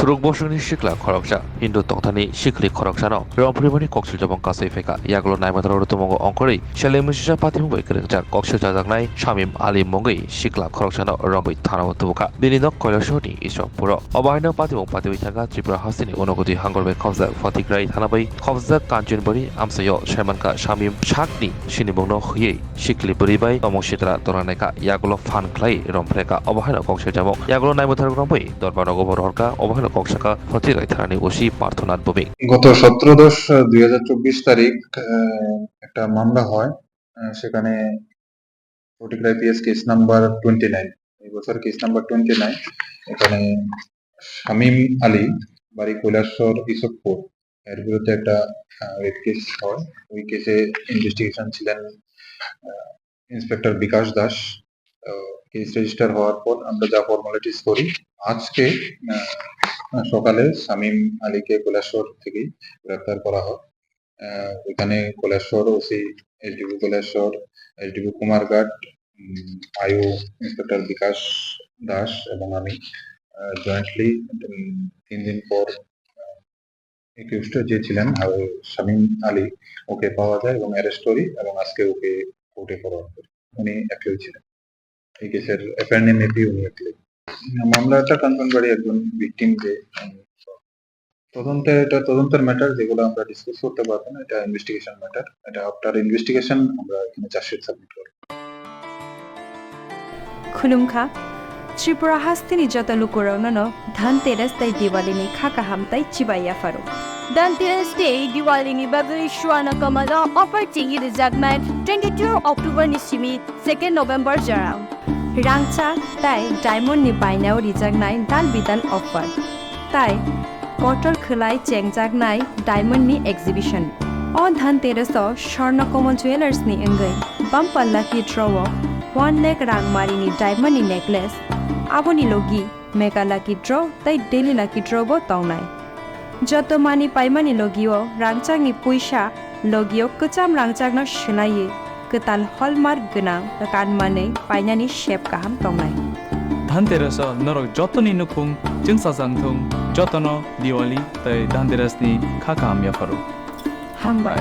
Thuruk bosungni Sikla Khorksa Hindu tongthani Sikli Khorksa no Rompherejakkha Khorksa kasai feka yaglo naimatharo tumongo ongkori shalemusha patimu bai kerengjar Khorksa Shamim Ali Mongai Sikla Khorksa no Rombai Thana tubuka Dinino Koilashoni isok puro Obaino patimu thanga Tripura Hasini Onogoti Hangorbe Khorksa Fatigrai Thanabai Khorksa Kanchanburi Amsayo Shemanka Shamim Shakni Sinimung no Hye Sikli Buribai Tomoshitra Toraneka Yaglo Phankhe Rompherejakkha Obaino Khorksa jamok Yaglo naimatharo Rombai Dorbanogo Bororka Obaino Khorksa ফতিরাই থানানি OC প্রার্থনাথ ববিক গত 17/10/2024 তারিখ একটা মামলা হয় সেখানে ফটিকরাই পিএস কেস নাম্বার 29 এই বছর কেস নাম্বার 29 এখানে শামীম আলী বাড়ি কৈলাসহর ইসবপুর এর বিরুদ্ধে একটা রেপ কেস হয়। ওই কেসে ইনভেস্টিগেশন ছিলেন inspector Bikash Das. Case register হওয়ার পর আমরা যা ফর্মালিটিস করি আজকে সকালে শামীম আলীকে কৈলাসহর থেকে গ্রেপ্তার করা হয়। এখানে Kailashahar OC SDP Kailashahar SDP Kumarghat আয়ু ইন্সপেক্টর বিকাশ দাস এবং আমি জয়েন্টলি 3 দিন পর একিউজড যে ছিলেন শামীম আলী ওকে পাওয়া যায় এবং অ্যারেস্ট করি এবং আজকে ওকে কোর্টে ফরওয়ার্ড করি। উনি অ্যাকিউজ ছিলেন এই কেসের এফআইআর নেম এপি উনি অ্যাকিউজ। মামলাটা কনফার্মবাড়ি একজন ভিকটিম যে তদন্তের ম্যাটার যেগুলো আমরা ডিসকাস করতে পারবো না, এটা ইনভেস্টিগেশন ম্যাটার। এটা আফটার ইনভেস্টিগেশন আমরা এখানে চার্জশিট সাবমিট করব। खुलुमखा त्रिपुरा हास्तिनि जतलुकुरावनो धनतेरस तै दिवालीनि खाका हामताई चिबाया फारो धनतेरस डे दिवालीनि बागै शुआना कमादा अफर टिंगि रिजागनाय 22 अक्टोबर नि सिमि 2 नभेम्बर जाराव रांचा ताई डायमंड नि बायनायाव रिजागनाय दान बिदान अफर ताई कटर खोलाय चेंगजागनाय डायमंड नि एग्जिबिशन अ धनतेरसआव स्वर्णकमल ज्वेलर्स नि अंगै बाम्पार लाकी ड्रव 1 लाख रांगमारिनि डायमंड नि नेकलेस आबोनि लोगी मेगा लाकी ड्र ताई डेली लाकी ड्र बो तंगनाय जत मानि पाइमानि लोगियो रांचांनि पुइसा लोगियो कचाम रांचांनो सोनायो गोतान हलमार्क गोनां कानमानै पाइनानि शेप गाहाम तंगनाय धनतेरस नरक जतनि नुखुं जोंसा जांथुं जतनो दिवाली तै धनतेरसनि खाका हामया फारो हामबाय।